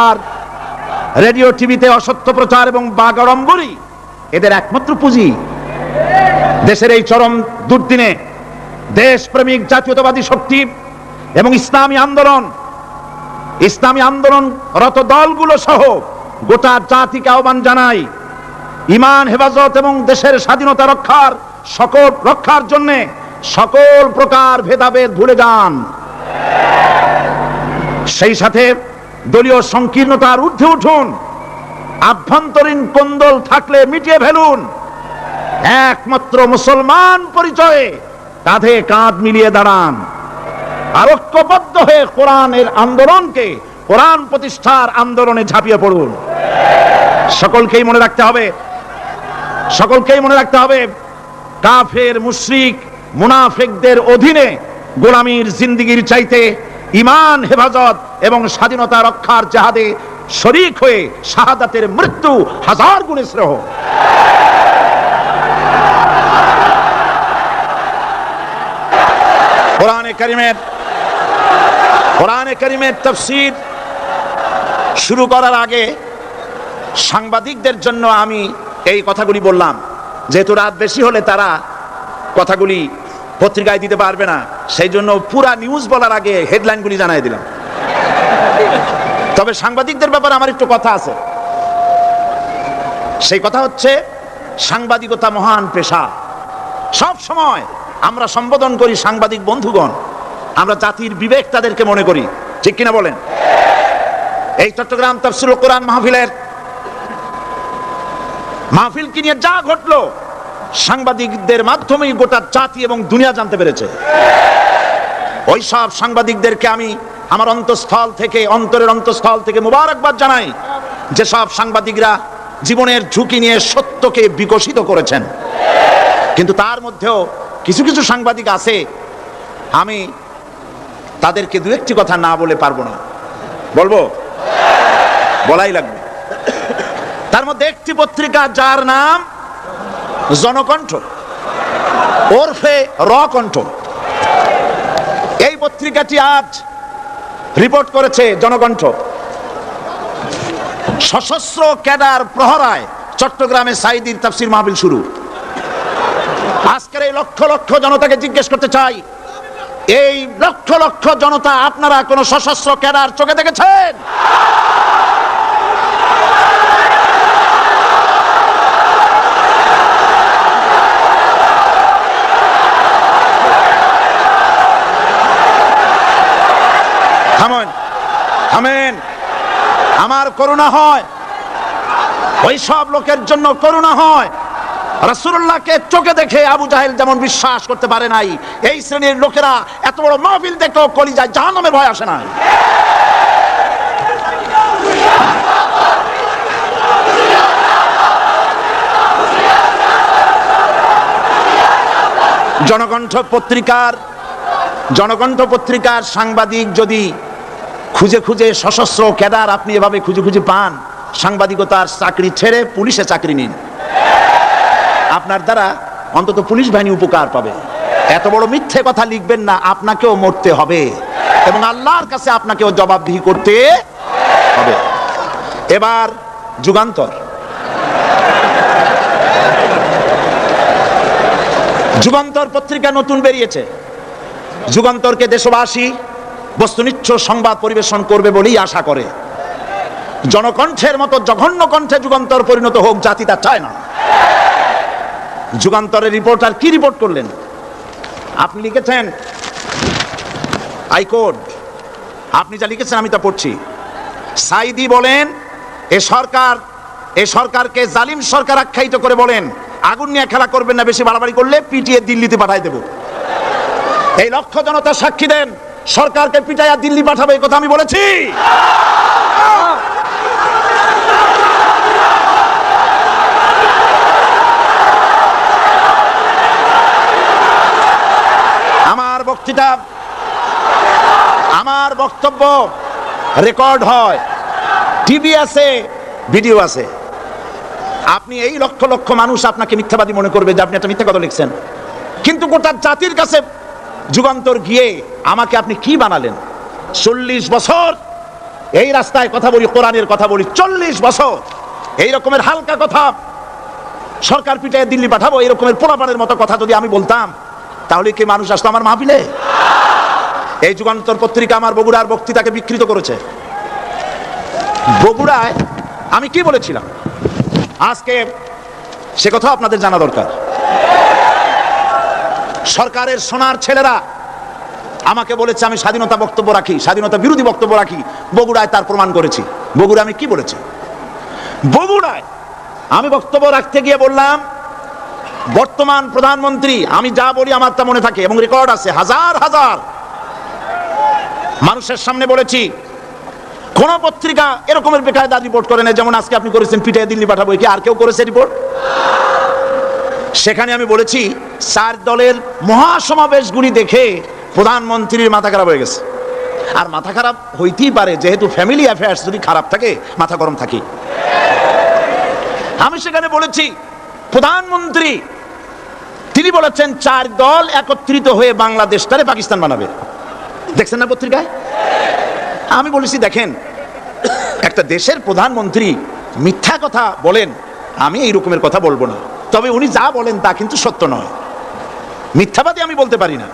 আর radio টিভিতে অসত্য প্রচার এবং বাগাড়ম্বরই এদের একমাত্র পুঁজি। দেশের এই চরম দুর্দিনে দেশপ্রেমিক জাতীয়তাবাদী শক্তি এবং ইসলামী আন্দোলনরত দলগুলো সহ গোটা জাতিকে আহ্বান জানাই, ঈমান হেফাজত এবং দেশের স্বাধীনতা রক্ষার জন্য সকল প্রকার ভেদাভেদ ভুলে যান। সেই সাথে দলীয় সংকীর্ণতার ঊর্ধ্বে উঠুন। আভ্যন্তরীণ কোন্দল থাকলে মিটিয়ে ফেলুন। একমাত্র মুসলমান পরিচয়ে কাঁধে কাঁধ মিলিয়ে দাঁড়ান। আর ঐক্যবদ্ধ হয়ে কোরআন প্রতিষ্ঠার আন্দোলনে ঝাঁপিয়ে পড়ুন। সকলকেই মনে রাখতে হবে কাফের, মুশরিক, মুনাফিকদের অধীনে গোলামীর জিন্দেগির চাইতে ঈমান হেফাজত এবং স্বাধীনতা রক্ষার জিহাদে শরীক হয়ে শাহাদাতের মৃত্যু হাজার গুণে শ্রেয়। কোরআনে কারীমের তাফসীর শুরু করার আগে সাংবাদিকদের জন্য আমি এই কথাগুলি বললাম, যেহেতু রাত বেশি হলে তারা কথাগুলি পত্রিকায় দিতে পারবে না, সেই জন্য পুরা নিউজ বলার আগে হেডলাইনগুলি জানাই দিলাম। তবে সাংবাদিকদের ব্যাপারে আমার একটু কথা আছে। সেই কথা হচ্ছে, সাংবাদিকতা মহান পেশা। সব সময় আমরা সম্বোধন করি সাংবাদিক বন্ধুগণ, আমরা জাতির বিবেক তাদেরকে মনে করি, ঠিক কিনা বলেন? এই চট্টগ্রাম তাফসীরুল কোরআন মাহফিল কি নিয়ে যা ঘটলো সাংবাদিকদের মাধ্যমেই গোটা জাতি এবং দুনিয়া জানতে পেরেছে। ওই সব সাংবাদিকদেরকে আমি আমার অন্তরের অন্তঃস্থল থেকে মুবারকবাদ জানাই, যে সব সাংবাদিকরা জীবনের ঝুঁকি নিয়ে সত্যকে বিকশিত করেছেন। কিন্তু তার মধ্যেও কিছু কিছু সাংবাদিক আছে, আমি তাদেরকে দু একটি কথা না বলে পারবো না, বলাই লাগবে। তার মধ্যে একটি পত্রিকা যার নাম জনকণ্ঠ ওরফে রকণ্ঠ। এই পত্রিকাটি আজ রিপোর্ট করেছে জনকণ্ঠ, সশস্ত্র ক্যাডার প্রহরায় চট্টগ্রামে সাঈদীর তাফসীর মাহফিল শুরু। আজকের এই লক্ষ লক্ষ জনতাকে জিজ্ঞেস করতে চাই, এই লক্ষ লক্ষ জনতা আপনারা কোন সশস্ত্র ক্যাডার চোখে দেখেছেন? থামেন। আমার করুণা হয়, ওই সব লোকের জন্য করুণা হয়। রাসূলুল্লাহকে চোখে দেখে আবু জাহেল যেমন বিশ্বাস করতে পারে নাই, এই শ্রেণীর লোকেরা এত বড় মাহফিল দেখলেও কলিজায় জাহান্নামের ভয় আসে না। জনকণ্ঠ পত্রিকার সাংবাদিক যদি খুঁজে খুঁজে সশস্ত্র ক্যাডার আপনি এভাবে খুঁজে খুঁজে পান, সাংবাদিকতার চাকরি ছেড়ে পুলিশে চাকরি নিন, আপনার দ্বারা অন্তত পুলিশ বাহিনী উপকার পাবে। এত বড় মিথ্যে কথা লিখবেন না, আপনাকেও মরতে হবে এবং আল্লাহর কাছে আপনাকেও জবাবদিহি করতে হবে। এবার যুগান্তর পত্রিকা নতুন বেরিয়েছে। যুগান্তরকে দেশবাসী বস্তুনিষ্ঠ সংবাদ পরিবেশন করবে বলেই আশা করে। জনকণ্ঠের মতো জঘন্য কণ্ঠে যুগান্তর পরিণত হোক, জাতি তা চায় না। যুগান্তরের রিপোর্টার কি রিপোর্ট করলেন? আপনি লিখেছেন হাইকোর্ট, আপনি যা লিখেছেন আমি তা পড়ছি। সাঈদী বলেন, এ সরকারকে জালিম সরকার আখ্যায়িত করে বলেন, আগুন নিয়ে খেলা করবেন না, বেশি বাড়াবাড়ি করলে পিটিয়ে দিল্লিতে পাঠাই দেব। এই লক্ষ জনতা সাক্ষী দেন, সরকারকে পিটাইয়া দিল্লি পাঠাবে, এই কথা আমি বলেছি। আমার বক্তব্য রেকর্ড হয়, টিভি আছে, ভিডিও আছে। আপনি এই লক্ষ লক্ষ মানুষ আপনাকে মিথ্যাবাদী মনে করবে যে আপনি একটা মিথ্যা কথা লিখছেন, কিন্তু গোটা জাতির কাছে যুগান্তর গিয়ে আমাকে আপনি কি বানালেন? 40 বছর এই রাস্তায় কথা বলি, কোরআনের কথা বলি, 40 বছর এই রকমের হালকা কথা, সরকার পিটায় দিল্লি পাঠাবো এই রকমের পোলাপানের মতো কথা যদি আমি বলতাম, তাহলে কি মানুষ আসতো আমার মাহফিলে? এই যুগান্তর পত্রিকা আমার বগুড়ার বক্তৃতাকে বিকৃত করেছে। বগুড়ায় আমি কি বলেছিলাম আজকে সে কথা আপনাদের জানা দরকার। সরকারের সোনার ছেলেরা আমাকে বলেছে আমি স্বাধীনতা বক্তব্য রাখি, স্বাধীনতা বিরোধী বক্তব্য রাখি। বগুড়ায় তার প্রমাণ করেছি। বগুড়া আমি কি বলেছি? বগুড়ায় আমি বক্তব্য রাখতে গিয়ে বললাম, বর্তমান প্রধানমন্ত্রী, আমি যা বলি আমার তা মনে থাকে এবং রেকর্ড আছে, হাজার হাজার মানুষের সামনে বলেছি। কোন পত্রিকা এরকমের বেকায়দা রিপোর্ট করে না যেমন আজকে আপনি করেছেন, পিটায় দিল্লি পাঠাবো। কি আর কেউ করেছে রিপোর্ট? সেখানে আমি বলেছি 4 দলের মহাসমাবেশগুলি দেখে প্রধানমন্ত্রীর মাথা খারাপ হয়ে গেছে। আর মাথা খারাপ হইতেই পারে, যেহেতু ফ্যামিলি অ্যাফেয়ার্স যদি খারাপ থাকে মাথা গরম থাকে। আমি সেখানে বলেছি প্রধানমন্ত্রী তিনি বলেছেন 4 দল একত্রিত হয়ে বাংলাদেশটারে পাকিস্তান বানাবে। দেখছেন না পত্রিকায়? আমি বলেছি দেখেন, একটা দেশের প্রধানমন্ত্রী মিথ্যা কথা বলেন, আমি এই রকমের কথা বলবো না, তবে উনি যা বলেন তা কিন্তু সত্য নয়। মিথ্যাবাদী আমি বলতে পারি না,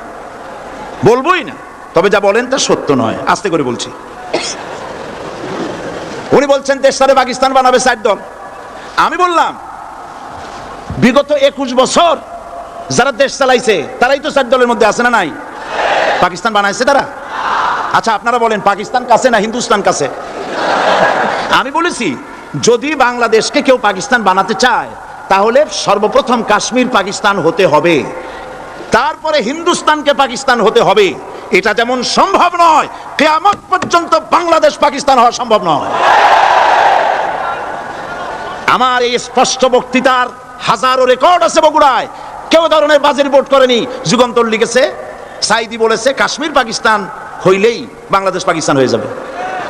বলবোই না, তবে যা বলেন তা সত্য নয়। আস্তে করে বলছি। উনি বলছেন দেশটারে পাকিস্তান বানাবে 4 দল। আমি বললাম বিগত 21 বছর যারা দেশ চালাইছে তারাই তো 4 দলের মধ্যে আছে না নাই? পাকিস্তান বানাইছে তারা? আচ্ছা আপনারা বলেন পাকিস্তান কাছে না হিন্দুস্তান কাছে? আমি বলেছি যদি বাংলাদেশকে কেউ পাকিস্তান বানাতে চায় তাহলে সর্বপ্রথম কাশ্মীর পাকিস্তান হতে হবে, তারপরে হিন্দুস্তানকে পাকিস্তান হতে হবে। এটা যেমন সম্ভব নয়, কিয়ামত পর্যন্ত বাংলাদেশ পাকিস্তান হওয়া সম্ভব নয়। আমার এই স্পষ্ট বক্তৃতার হাজারো রেকর্ড আছে বগুড়ায়। কেউ ধরনের বাজে রিপোর্ট করেনি। যুগান্তর লিখেছে, সাইদি বলেছে কাশ্মীর পাকিস্তান হইলেই বাংলাদেশ পাকিস্তান হয়ে যাবে।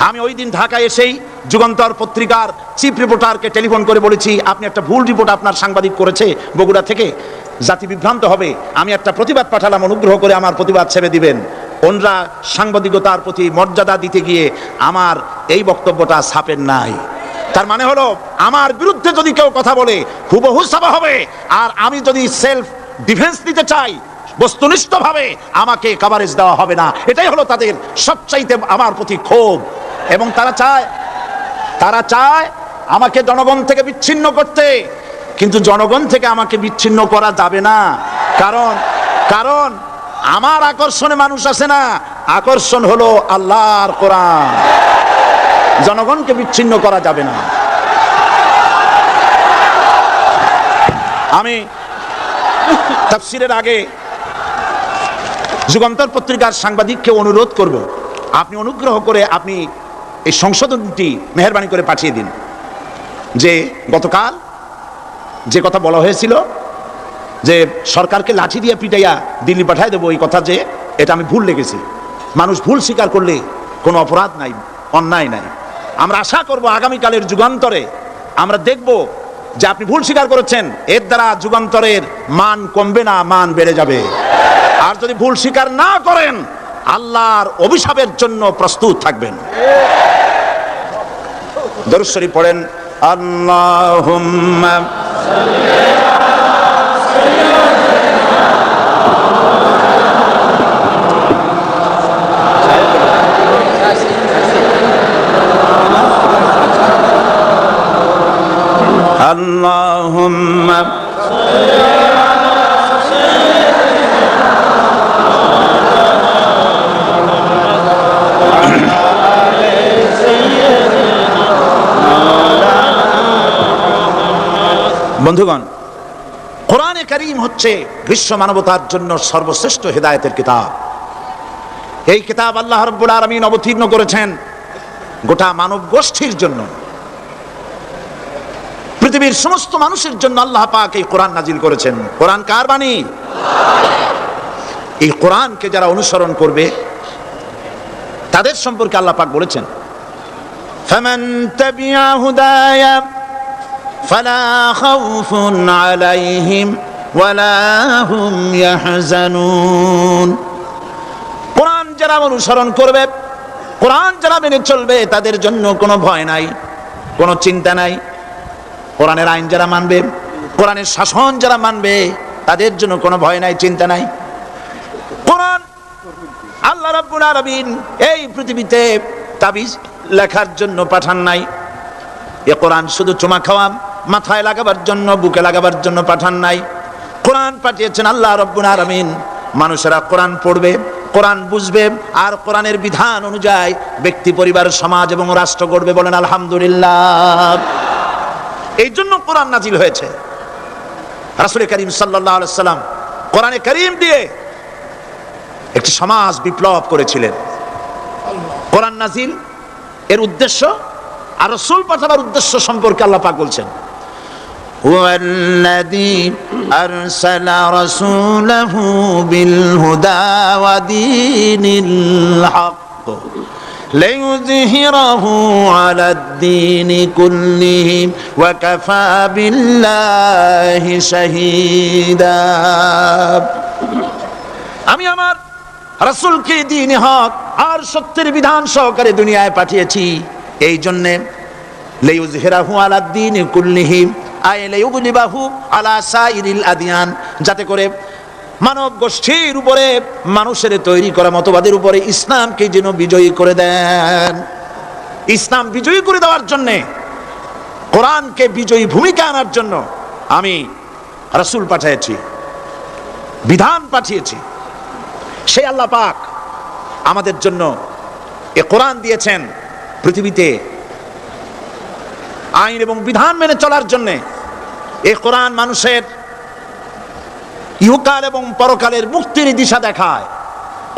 আমি ওই দিন ঢাকায় এসেই যুগান্তর পত্রিকার চিফ রিপোর্টারকে টেলিফোন করে বলেছি আপনি একটা ভুল রিপোর্ট আপনার সাংবাদিক করেছে বগুড়া থেকে, জাতি বিভ্রান্ত হবে। আমি একটা প্রতিবাদ পাঠালাম, অনুগ্রহ করে আমার প্রতিবাদ ছেড়ে দিবেন। ওনরা সাংবাদিকতার প্রতি মর্যাদা দিতে গিয়ে আমার এই বক্তব্যটা ছাপেন নাই। তার মানে হলো আমার বিরুদ্ধে যদি কেউ কথা বলে হুবহু ছাপা হবে, আর আমি যদি সেলফ ডিফেন্স নিতে চাই বস্তুনিষ্ঠভাবে আমাকে কভারেজ দেওয়া হবে না। এটাই হলো তাদের সবচাইতে আমার প্রতি ক্ষোভ। এবং তারা চায় আমাকে জনগণ থেকে বিচ্ছিন্ন করতে, কিন্তু জনগণ থেকে আমাকে বিচ্ছিন্ন করা যাবে না। কারণ আমার আকর্ষণে মানুষ আসে না, আকর্ষণ হলো আল্লাহর কোরআন। জনগণকে বিচ্ছিন্ন করা যাবে না। আমি তাফসীরের আগে যুগান্তর পত্রিকার সাংবাদিককে অনুরোধ করব, আপনি অনুগ্রহ করে আপনি এই সংশোধনটি মেহেরবানি করে পাঠিয়ে দিন যে গতকাল যে কথা বলা হয়েছিল যে সরকারকে লাঠি দিয়ে পিটাইয়া দিল্লি পাঠায় দেবো, এই কথা যে এটা আমি ভুল লেগেছি। মানুষ ভুল স্বীকার করলে কোনো অপরাধ নাই, অন্যায় নাই। আমরা আশা করব আগামীকালের যুগান্তরে আমরা দেখব যে আপনি ভুল স্বীকার করেছেন, এর দ্বারা যুগান্তরের মান কমবে না, মান বেড়ে যাবে। আর যদি ভুল স্বীকার না করেন আল্লাহর অভিশাপের জন্য প্রস্তুত থাকবেন। দরুদ শরীফ পড়েন, আল্লাহুম্মা আল্লাহুম্মা বন্ধুগণ, কোরআনে কারীম হচ্ছে বিশ্ব মানবতার জন্য সর্বশ্রেষ্ঠ হেদায়েতের কিতাব। এই কিতাব আল্লাহ রাব্বুল আলামিন অবতীর্ণ করেছেন গোটা মানব গোষ্ঠীর জন্য, পৃথিবীর সমস্ত মানুষের জন্য আল্লাহ পাক এই কোরআন নাজিল করেছেন। কোরআন কার বাণী? এই কোরআনকে যারা অনুসরণ করবে তাদের সম্পর্কে আল্লাহ পাক বলেছেন, ফামান তাবিআ হুদায়া ফালা খাউফুন আলাইহিম ওয়ালা হুম ইয়াহজানুন। কোরআন যারা অনুসরণ করবে কোরআন যারা মেনে চলবে তাদের জন্য কোনো ভয় নাই, কোনো চিন্তা নাই। কোরআনের আইন যারা মানবে, কোরআনের শাসন যারা মানবে, তাদের জন্য কোনো ভয় নাই, চিন্তা নাই। কোরআন আল্লাহ রাব্বুল আলামিন এই পৃথিবীতে তাবিজ লেখার জন্য পাঠান নাই। এ কোরআন শুধু চুমা খাওয়া, মাথায় লাগাবার জন্য, বুকে লাগাবার জন্য পাঠান নাই। কোরআন পাঠিয়েছেন আল্লাহ রাব্বুল আলামিন, মানুষেরা কোরআন পড়বে, কোরআন বুঝবে, আর কোরআনের বিধান অনুযায়ী ব্যক্তি, পরিবার, সমাজ এবং রাষ্ট্র গড়বে। বলেন আলহামদুলিল্লাহ। এই জন্য কোরআন নাজিল হয়েছে। রাসূল করিম সাল্লাল্লাহু আলাইহি সাল্লাম কোরআনে কারীম দিয়ে একটি সমাজ বিপ্লব করেছিলেন। কোরআন নাজিল এর উদ্দেশ্য আর রাসূল পাঠাবার উদ্দেশ্য সম্পর্কে আল্লাহ পাক বলছেন, হুয়াল্লাযী আরসালা রাসূলাহু বিল হুদা ওয়া দীনিল হক লিইয়ুযহিরাহু আলাদ-দীনি কুল্লিহি ওয়া কাফা বিল্লাহি শাহীদা। আমি আমার রাসূলকে দ্বীনে হক আর সত্যের বিধান সহকারে দুনিয়ায় পাঠিয়েছি। এই জন্যে লিইয়ুযহিরাহু আলাদ-দীনি কুল্লিহি আই লিইয়ুগলিবাহু আলা সাইরিল আদিয়ান, যাতে করে মানব গোষ্ঠীর উপরে, মানুষের তৈরি করা মতবাদের উপরে ইসলামকে যেন বিজয়ী করে দেন। ইসলাম বিজয়ী করে দেওয়ার জন্য, কোরআনকে বিজয়ী ভূমিকা আনার জন্য আমি রাসূল পাঠিয়েছি, বিধান পাঠিয়েছি। সেই আল্লাহ পাক আমাদের জন্য এ কোরআন দিয়েছেন পৃথিবীতে আইন এবং বিধান মেনে চলার জন্য। এই কোরআন মানুষের ইহকাল এবং পরকালের মুক্তির দিশা দেখায়।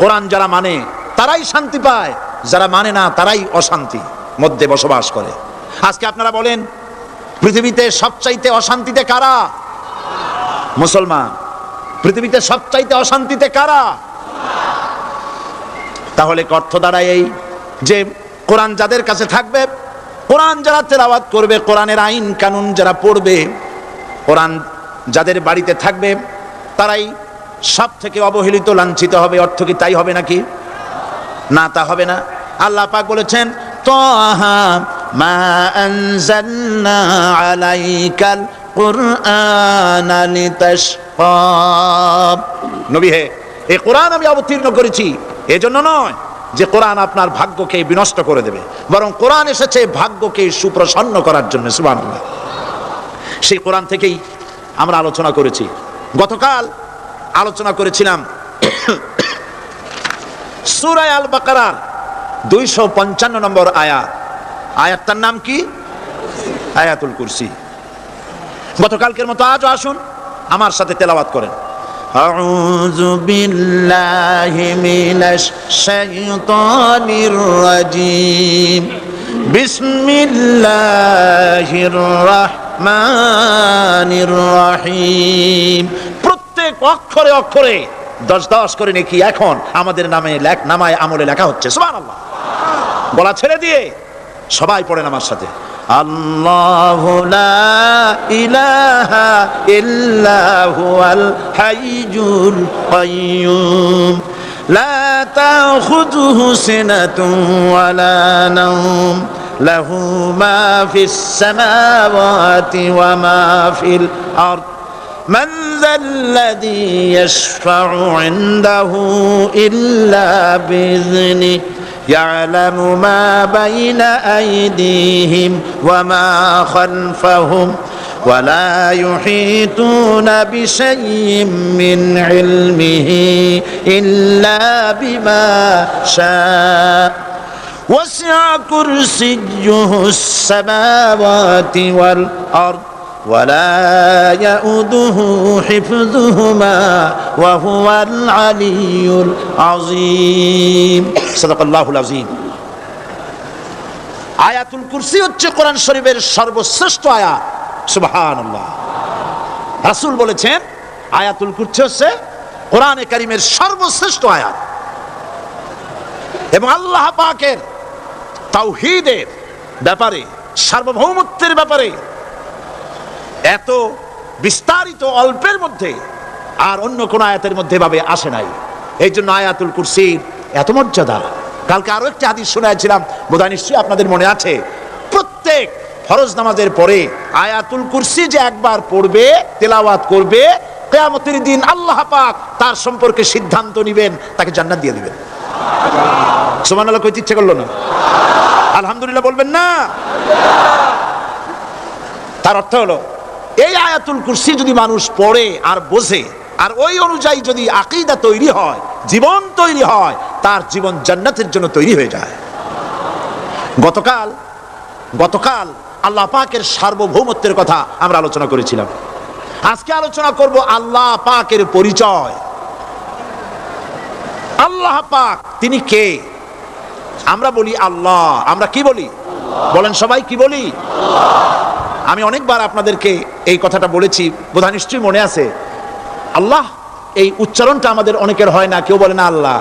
কোরআন যারা মানে তারাই শান্তি পায়, যারা মানে না তারাই অশান্তি মধ্যে বসবাস করে। আজকে আপনারা বলেন, পৃথিবীতে সবচাইতে অশান্তিতে কারা? মুসলমান। পৃথিবীতে সবচাইতে অশান্তিতে কারা? তাহলে অর্থ দাঁড়ায় এই যে কোরআন যাদের কাছে থাকবে, কোরআন যারা তেলাওয়াত করবে, কোরআনের আইন কানুন যারা পড়বে, কোরআন যাদের বাড়িতে থাকবে, তারাই সব থেকে অবহেলিত, লাঞ্ছিত হবে। অর্থ কি তাই হবে নাকি? না, তা হবে না। আল্লাহ পাক বলেছেন, তাহা মা আনজালনা আলাইকাল কুরআনা লিতাশকা। নবী হে, এই কোরআন আমি অবতীর্ণ করেছি এজন্য নয় যে কোরআন আপনার ভাগ্যকে বিনষ্ট করে দেবে, বরং কোরআন এসেছে ভাগ্যকে সুপ্রসন্ন করার জন্য। সুবহানাল্লাহ। সেই কোরআন থেকেই আমরা আলোচনা করেছি। গতকাল আলোচনা করেছিলাম সূরা আল বাকারার 255 নম্বর আয়াত। আয়াতটার নাম কি? আয়াতুল কুরসি। গতকালকের মতো আজও আসুন আমার সাথে তেলাওয়াত করেন। আউযু বিল্লাহি মিনাশ শাইতানির রাজীম, বিসমিল্লাহির রাহমানির রহিম। প্রত্যেক অক্ষরে অক্ষরে 10 করে নেকি এখন আমাদের নামায় আমলে লেখা হচ্ছে। সুবহানাল্লাহ। গলা ছেড়ে দিয়ে সবাই পড়েন আমার সাথে। আল্লাহু লা ইলাহা ইল্লা হুয়াল হাইয়ুল কাইয়্যুম লা তাখুযুহু সিনাতুন ওয়ালা নাওম লাহু মা ফিস সামাওয়াতি ওয়া মা ফিল আরদ মান যাল্লাযী ইয়াশফা'ু 'ইনদাহু ইল্লা বিইذনিহি يعلم ما بين أيديهم وما خلفهم ولا يحيطون بشيء من علمه إلا بما شاء وسع كرسيه السماوات والأرض ولا يؤوده حفظهما وهو العلي العظيم صدق الله العظيم। আয়াতুল কুরসি হচ্ছে কোরআন শরীফের সর্বশ্রেষ্ঠ আয়াত। সুবহানাল্লাহ। রাসূল বলেছেন আয়াতুল কুরসি হচ্ছে কোরআনে কারীমের সর্বশ্রেষ্ঠ আয়াত। এবং আল্লাহ পাকের তাওহীদের ব্যাপারে, সার্বভৌমত্বের ব্যাপারে এত বিস্তারিত অল্পের মধ্যে আর অন্য কোন আয়াতের মধ্যে ভাবে আসে নাই। এই জন্য আয়াতুল কুরসির এত মর্যাদা, কালকে আরো একটা হাদিস শোনাইছিলাম, বোধহয় নিশ্চয়ই আপনাদের মনে আছে, প্রত্যেক ফরজ নামাজের পরে আয়াতুল কুরসি যে একবার পড়বে, তেলাওয়াত করবে, কিয়ামতের দিন আল্লাহ পাক তার সম্পর্কে সিদ্ধান্ত নেবেন, তাকে জান্নাত দিয়ে দিবেন। সুবহানাল্লাহ কইতে ইচ্ছে করলো না? আলহামদুলিল্লাহ বলবেন না? তার অর্থ হলো এই আয়াতুল কুরসি যদি মানুষ পড়ে আর বোঝে, আর ওই অনুযায়ী যদি আকীদা তৈরি হয়, জীবন তৈরি হয়, তার জীবন জান্নাতের জন্য তৈরি হয়ে যায়। গতকাল আল্লাহ পাকের সার্বভৌমত্বের কথা আমরা আলোচনা করেছিলাম। আজকে আলোচনা করব আল্লাহ পাকের পরিচয়। আল্লাহ পাক তিনি কে? আমরা বলি আল্লাহ। আমরা কি বলি? বলেন সবাই, কি বলি? আমি অনেকবার আপনাদেরকে এই কথাটা বলেছি, বোধহয় নিশ্চয়ই মনে আছে। আল্লাহ এই উচ্চারণটা আমাদের অনেকের হয় না, কেউ বলে না আল্লাহ।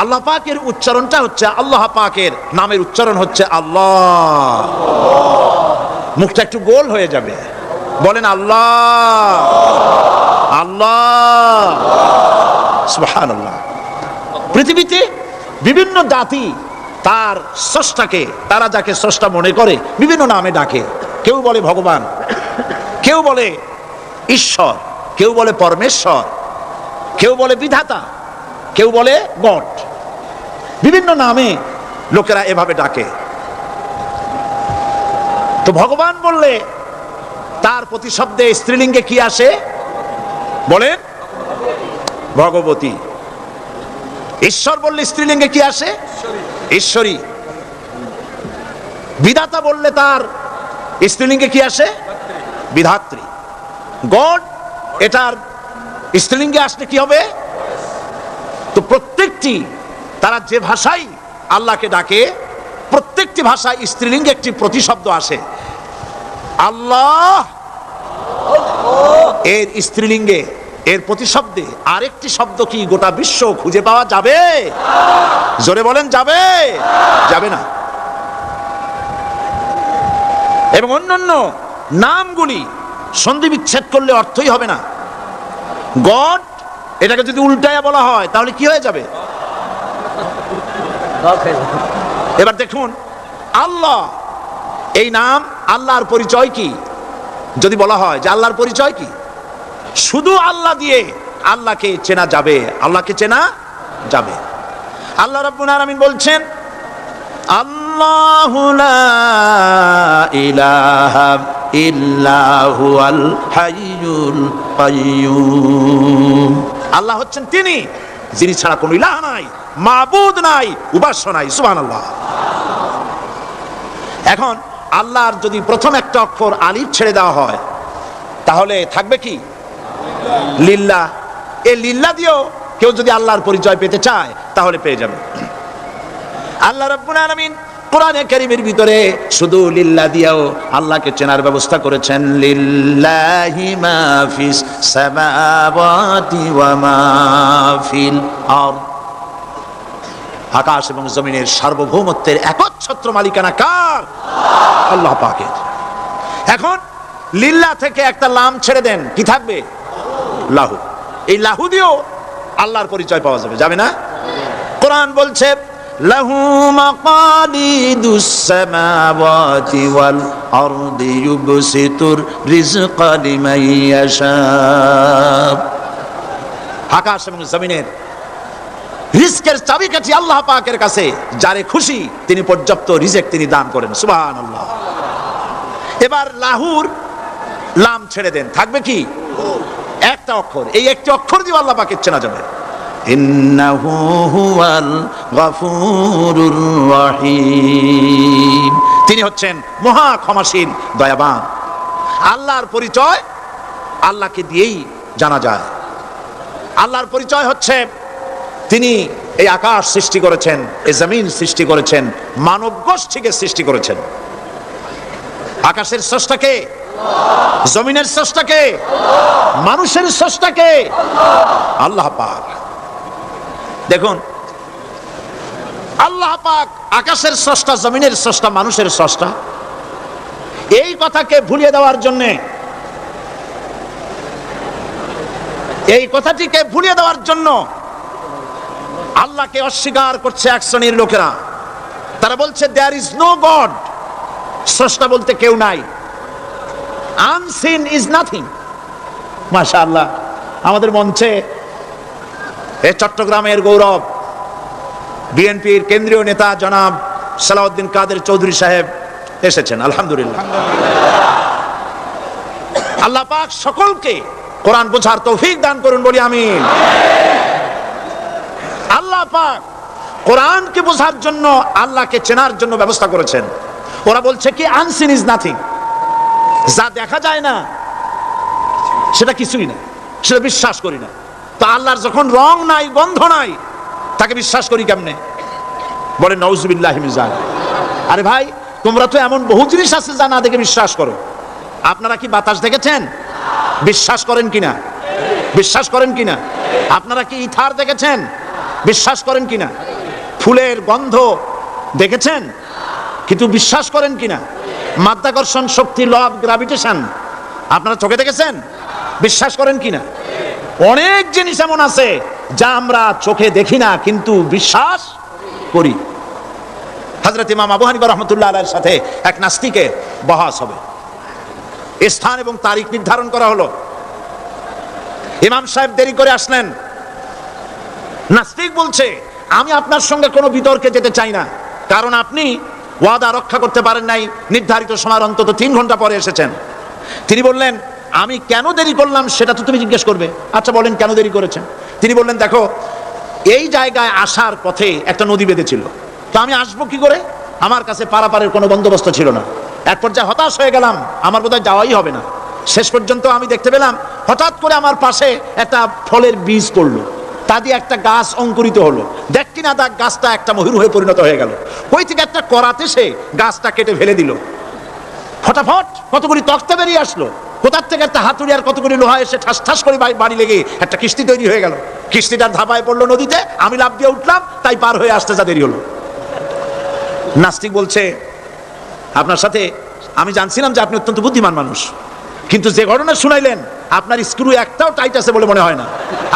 আল্লাহ পাকের উচ্চারণটা হচ্ছে, আল্লাহ পাকের নামের উচ্চারণ হচ্ছে আল্লাহ। মুখটা একটু গোল হয়ে যাবে, বলেন আল্লাহ আল্লাহ সুবহানাল্লাহ। পৃথিবীতে বিভিন্ন জাতি তার স্রষ্টাকে, তারা যাকে স্রষ্টা মনে করে বিভিন্ন নামে ডাকে। কেউ বলে ভগবান, কেউ বলে ঈশ্বর, কেউ বলে পরমেশ্বর, কেউ বলে বিধাতা, কেউ বলে গড। বিভিন্ন নামে লোকেরা এভাবে ডাকে। তো ভগবান বললে তার প্রতিশব্দে স্ত্রীলিঙ্গে কি আসে? বলেন ভগবতী। ঈশ্বর বললে স্ত্রীলিঙ্গে কি আসে? ঈশ্বরী। বিধাতা বললে তার স্ত্রীলিঙ্গে কি আসে? বিধাত্রী। গড, এটার স্ত্রীলিঙ্গে আসলে কি হবে? তো প্রত্যেকটি, তারা যে ভাষায় আল্লাহকে ডাকে, প্রত্যেকটি ভাষায় স্ত্রীলিঙ্গে একটি প্রতিশব্দ আসে। আল্লাহ এর স্ত্রীলিঙ্গে, এর প্রতিশব্দে আরেকটি শব্দ কি গোটা বিশ্ব খুঁজে পাওয়া যাবে? জোরে বলেন, যাবে? যাবে না। এবং অন্যান্য নামগুলি সন্ধি বিচ্ছেদ করলে অর্থই হবে না। গড, এটাকে যদি উল্টায়া বলা হয় তাহলে কি হয়ে যাবে? এবার দেখুন, আল্লাহ এই নাম, আল্লাহর পরিচয় কি? যদি বলা হয় যে আল্লাহর পরিচয় কি, শুধু আল্লাহ দিয়ে আল্লাহকে চেনা যাবে, আল্লাহকে চেনা যাবে। আল্লাহ রাব্বুল আলামিন বলছেন, আল্লাহু লা ইলাহা ইল্লা হুয়াল হাইয়ুল কাইয়্যুম। আল্লাহ হচ্ছেন তিনি যিনি ছাড়া কোনো ইলাহ নাই, মাবুদ নাই, উপাস্য নাই। সুবহানাল্লাহ। এখন আল্লাহর যদি প্রথম একটা অক্ষর আলিফ ছেড়ে দেওয়া হয় তাহলে থাকবে কি? লিল্লাহ। এই লিল্লাহ দিয়েও কেউ যদি আল্লাহর পরিচয় পেতে চায় তাহলে পেয়ে যাবে। আল্লাহ রাব্বুল আলামিন কোরআনে কারীমের ভিতরে শুধু লিল্লাহ দিয়েও আল্লাহকে চেনার ব্যবস্থা করেছেন। লিল্লাহি মা ফিস সামাওয়াতি ওয়া মা ফিল আরদ। আকাশ এবং জমিনের সার্বভৌমত্বের একচ্ছত্র মালিকানা কার? আল্লাহ পাকের। এখন লিল্লাহ থেকে একটা লাম ছেড়ে দেন, কি থাকবে? লাহু। এই লাহু দিয়েও আল্লাহর পরিচয় পাওয়া যাবে, যাবে না? কোরআন বলছে, লাহু মাকালিদুস সামাওয়াতি ওয়াল আরদি ইউবসিতুর রিজকা লিমান ইয়াশা। আকাশ এবং জমিনের রিজকের চাবিকাঠি আল্লাহ পাকের কাছে, যারে খুশি তিনি পর্যাপ্ত রিজক তিনি দান করেন। সুবহানাল্লাহ। এবার লাহুর লাম ছেড়ে দেন, থাকবে কি? একটা অক্ষর। এই একটি অক্ষর দিয়ে আল্লাহ পাকের চেনা যাবে। ইন্নাহু হুয়াল গফুরুর রহিম। তিনি হচ্ছেন মহা ক্ষমাশীল, দয়াবান। আল্লাহর পরিচয় আল্লাহকে দিয়েই জানা যায়। আল্লাহর পরিচয় হচ্ছে তিনি এই আকাশ সৃষ্টি করেছেন, এই জমিন সৃষ্টি করেছেন, মানব গোষ্ঠীকে সৃষ্টি করেছেন। আকাশের স্রষ্টাকে, জমিনের স্রষ্টাকে, মানুষের স্রষ্টাকে আল্লাহ পাক। দেখুন, আল্লাহ পাক আকাশের স্রষ্টা, জমিনের স্রষ্টা, মানুষের স্রষ্টা। এই কথাকে ভুলিয়ে দেওয়ার জন্য, এই কথাটিকে ভুলিয়ে দেওয়ার জন্য আল্লাহকে অস্বীকার করছে এক শ্রেণীর লোকেরা। তারা বলছে দেয়ার ইজ নো গড, স্রষ্টা বলতে কেউ নাই, আনসিন ইজ নাথিং। মাশাআল্লাহ, আমাদের মঞ্চে এই চট্টগ্রামের গৌরব বিএনপির কেন্দ্রীয় নেতা জনাব সালাউদ্দিন কাদের চৌধুরী সাহেব এসেছেন, আলহামদুলিল্লাহ। আল্লাহ পাক সকলকে কোরআন বোঝার তৌফিক দান করুন, বলি আমিন। আল্লাহ পাক কোরআনকে বোঝার জন্য, আল্লাহকে চেনার জন্য ব্যবস্থা করেছেন। ওরা বলছে কি আনসিন ইজ নাথিং, যা দেখা যায় না সেটা কিছুই না, সেটা বিশ্বাস করি না। তো আল্লাহর যখন রং নাই, গন্ধ নাই, তাকে বিশ্বাস করি কেমনে? বলে নাউজুবিল্লাহি মিন যালিক। আরে ভাই, তোমরা তো এমন বহু জিনিস আছে যা না দেখে বিশ্বাস করো। আপনারা কি বাতাস দেখেছেন? বিশ্বাস করেন কিনা? বিশ্বাস করেন কিনা? আপনারা কি ইথার দেখেছেন? বিশ্বাস করেন কিনা? ফুলের গন্ধ দেখেছেন কিন্তু বিশ্বাস করেন কিনা? মাধ্যাকর্ষণ শক্তি, ল অফ গ্র্যাভিটেশন আপনারা চোখে দেখেছেন? বিশ্বাস করেন কিনা? অনেক জিনিস এমন আছে যা আমরা চোখে দেখি না কিন্তু বিশ্বাস করি। হযরত ইমাম আবু হানিফা রাহমাতুল্লাহ আলাইহির সাথে এক নাস্তিকের বহস হবে। স্থান এবং তারিখ নির্ধারণ করা হলো। ইমাম সাহেব দেরি করে আসলেন। নাস্তিক বলছে, আমি আপনার সঙ্গে কোনো বিতর্কে যেতে চাই না, কারণ আপনি ওয়াদা রক্ষা করতে পারেন নাই, নির্ধারিত সময়ের অন্তত 3 ঘন্টা পরে এসেছেন। তিনি বললেন, আমি কেন দেরি করলাম সেটা তো তুমি জিজ্ঞেস করবে। আচ্ছা বলেন কেন দেরি করেছেন? তিনি বললেন, দেখো, এই জায়গায় আসার পথে একটা নদী বেঁধেছিল, তো আমি আসবো কি করে? আমার কাছে পারাপারের কোনো বন্দোবস্ত ছিল না। এক পর্যায়ে হতাশ হয়ে গেলাম, আমার বোধহয় যাওয়াই হবে না। শেষ পর্যন্ত আমি দেখতে পেলাম হঠাৎ করে আমার পাশে একটা ফলের বীজ পড়লো, তা দিয়ে একটা গাছ অঙ্কুরিত হলো। দেখ কিনা দেখ, গাছটা একটা ময়ূর হয়ে পরিণত হয়ে গেল। ওই থেকে একটা করাতে সে গাছটা কেটে ফেলে দিল। ফটাফট কতগুলি তক্তা বেরিয়ে আসলো, কোথার থেকে একটা হাতুড়ি আর কতগুলি লোহা এসে ঠাস ঠাস করে বাড়ি লেগে একটা কিস্তি তৈরি হয়ে গেল। কিস্তিটার ধাপায় পড়লো নদীতে, আমি লাফ দিয়ে উঠলাম, তাই পার হয়ে আসতে যা দেরি হলো। নাস্তিক বলছে, আপনার সাথে আমি জানছিলাম যে আপনি অত্যন্ত বুদ্ধিমান মানুষ, কিন্তু যে ঘটনা শুনাইলেন আপনার স্ক্রু একটাও টাইট আছে বলে মনে হয় না,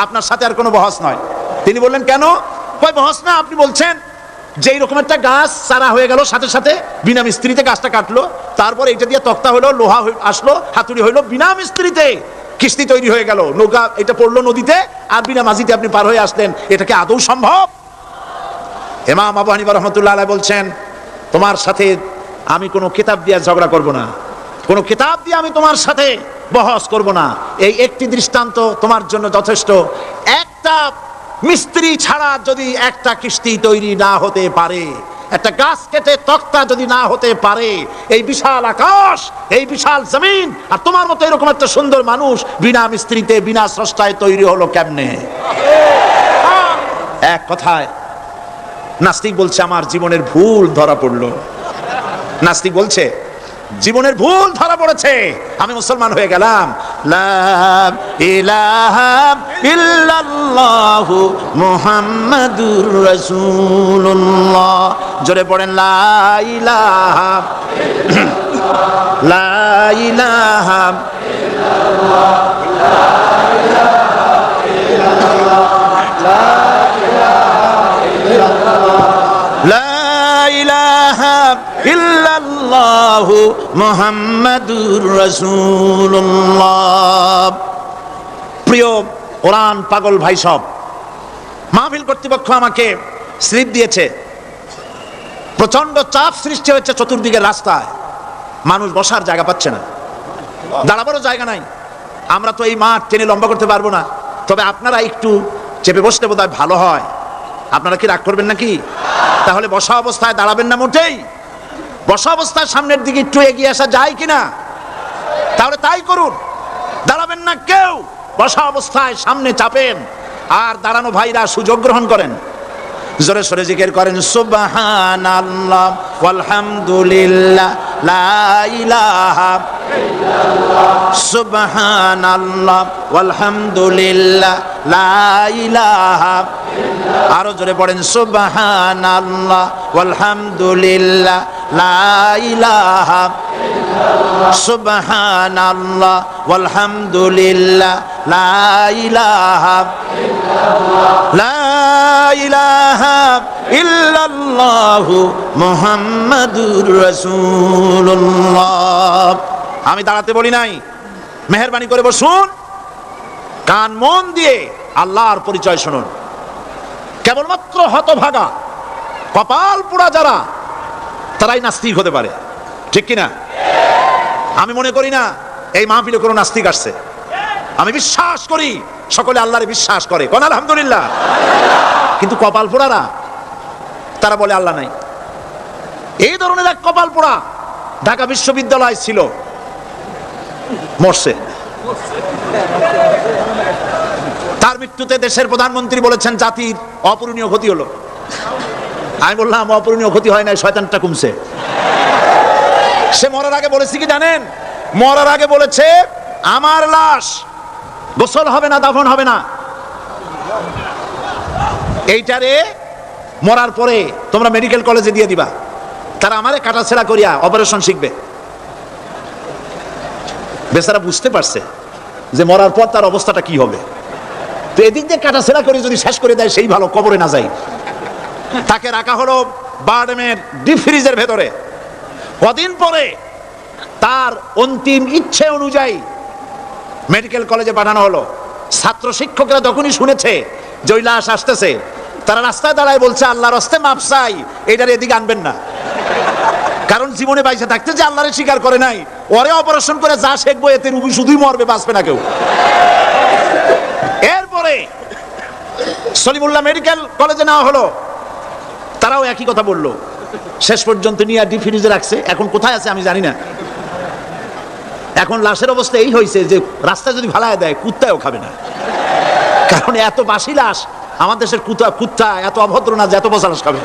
আপনার সাথে আর কোনো বহস নয়। তিনি বললেন, কেন? কয় বহস না, আপনি বলছেন যে এইরকম একটা গাছ চারা হয়ে গেল, সাথে সাথে বিনা মিস্ত্রিতে গাছটা কাটলো, তারপর এটা দিয়ে তক্তা হলো, লোহা আসলো, হাতুড়ি হইলো, বিনা মিস্ত্রিতে কিস্তি তৈরি হয়ে গেল, নৌকা এটা পড়লো নদীতে, আর বিনা মাঝিতে আপনি পার হয়ে আসলেন, এটা কি আদৌ সম্ভব? ইমাম আবু হানিফা রাহমাতুল্লাহ আলাইহি বলছেন, তোমার সাথে আমি কোনো কিতাব দিয়ে ঝগড়া করব না, কোনো কিতাব দিয়ে আমি তোমার সাথে বহস করব না। এই একটি দৃষ্টান্ত তোমার জন্য যথেষ্ট। একটা মিস্ত্রি ছাড়া যদি একটা কিস্তি তৈরি না হতে পারে, একটা গাছ কেটে তক্তা যদি না হতে পারে, এই বিশাল আকাশ, এই বিশাল জমিন, আর তোমার মতো এরকম একটা সুন্দর মানুষ বিনা মিস্ত্রিতে, বিনা স্রষ্টায় তৈরি হলো কেমনে? এক কথায় নাস্তিক বলছে, আমার জীবনের ভুল ধরা পড়লো। নাস্তিক বলছে, জীবনের ভুল ধরা পড়েছে, আমি মুসলমান হয়ে গেলাম। লা ইলাহা ইল্লাল্লাহু মুহাম্মাদুর রাসূলুল্লাহ। জোরে পড়েন, লা ইলাহা লা ইলাহা ইল্লাল্লাহ, লা ইলাহা ইল্লাল্লাহ, লা ইলাহা ইল্লাল্লাহু মুহাম্মাদুর রাসূলুল্লাহ। প্রিয় কোরআন পাগল ভাই সব, মাহফিল কর্তৃপক্ষ আমাকে স্লিপ দিয়েছে, প্রচন্ড চাপ সৃষ্টি হচ্ছে চতুর্দিকের রাস্তায়, মানুষ বসার জায়গা পাচ্ছে না, দাঁড়াবারও জায়গা নাই। আমরা তো এই মাঠ টেনে লম্বা করতে পারবো না, তবে আপনারা একটু চেপে বসলে বোধহয় ভালো হয়। আপনারা কি রাগ করবেন নাকি? তাহলে বসা অবস্থায় দাঁড়াবেন না মোটেই? বসা অবস্থায় সামনের দিকে একটু এগিয়ে আসা যায় কিনা? তাহলে তাই করুন, দাঁড়াবেন না কেউ, বসা অবস্থায় সামনে চাপেন, আর দাঁড়ানো ভাইরা সুযোগ গ্রহণ করেন, জোরে সরে জিকির করেন, সুবহানাল্লাহ ওয়ালহামদুলিল্লাহ লা ইলাহা সুবহানাল্লাহ ওয়ালহামদুলিল্লাহ লা ইলাহা, আরো জোরে পড়েন সুবহানাল্লাহ ওয়ালহামদুলিল্লাহ লা ইলাহা, সুবহানাল্লাহ ওয়ালহামদুলিল্লাহ লা ইলাহা, লা ইলাহা ইল্লাল্লাহু মুহাম্মাদুর রাসূলুল্লাহ। আমি দাঁড়াতে বলি নাই, মেহেরবানি করে বসুন, কান মন দিয়ে আল্লাহর পরিচয় শুনুন। কেবলমাত্র হতভাগা কপাল পোড়া যারা, তারাই নাস্তিক হতে পারে, ঠিক কিনা? আমি মনে করি না এই মাহফিলে কোনো নাস্তিক আসছে। আমি বিশ্বাস করি সকলে আল্লাহরে বিশ্বাস করে, কোন আলহামদুলিল্লাহ। কিন্তু কপাল পোড়ারা তারা বলে আল্লাহ নাই। এই ধরনের এক কপাল পোড়া ঢাকা বিশ্ববিদ্যালয় ছিল, মরছে। তার মৃত্যুতে দেশের প্রধানমন্ত্রী বলেছেন জাতির অপূরণীয় ক্ষতি হলো। আমি বললাম অপূরণীয় ক্ষতি হয় নাই, শয়তানটা কমছে। সে মরার আগে বলেছে কি জানেন? মরার আগে বলেছে আমার লাশ গোসল হবে না, দাফন হবে না, এইটারে মরার পরে তোমরা মেডিকেল কলেজে দিয়ে দিবা, তারা আমারে কাটাছেড়া করিয়া অপারেশন শিখবে। বেচারা বুঝতে পারছে যে মরার পর তার অবস্থাটা কি হবে, তো এদিক দিয়ে কাটাছেড়া করে যদি শেষ করে দেয় সেই ভালো, কবরে না যায়। তাকে রাখা হলো বারডেমের ডিপ ফ্রিজের ভেতরে। কদিন পরে তার অন্তিম ইচ্ছে অনুযায়ী মেডিকেল কলেজে পাঠানো হলো। ছাত্র শিক্ষকরা তখনই শুনেছে যে ওই লাশ আসতেছে, তারা রাস্তায় দাঁড়ায় বলছে আল্লাহর হস্তে মাপ চাই, এটার এদিকে আনবেন না। কারণ জীবনে বাইসে থাকতে যে আল্লাহরে স্বীকার করে নাই, ওরে অপারেশন করে যা শেখবো এতে রুগী শুধুই মরবে, বাঁচবে না কেউ। এরপরে সলিমুল্লাহ মেডিকেল কলেজে নেওয়া হলো, তারাও একই কথা বললো। শেষ পর্যন্ত নিয়ে ডিপ ফ্রিজে রাখছে, এখন কোথায় আছে আমি জানি না। এখন লাশের অবস্থা এই হয়েছে যে রাস্তায় যদি ভালায় দেয় কুত্তাও খাবে না, কারণ এত বাসি লাশ। আমার দেশের কুত্তা এত অভদ্র না যে এত বসা লাশ খাবে।